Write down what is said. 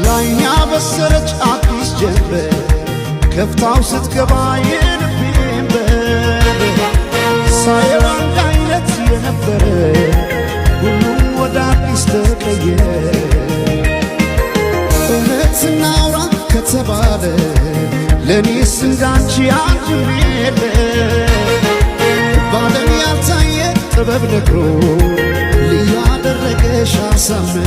ላይኛ በሰረች አዲስ ጀንበር ከፍታው ስትገባ የልቤን በር ሳየው አንድ አይነት የነበረ ሁሉም ወደ አዲስ ተቀየረ። እውነት እናውራ ከተባለ ለኔስ እንዳንቺ አንድም የለ ባለም ያልታየ ጥበብ ነግሮ ልዩ አደረገሽ አሳምሮ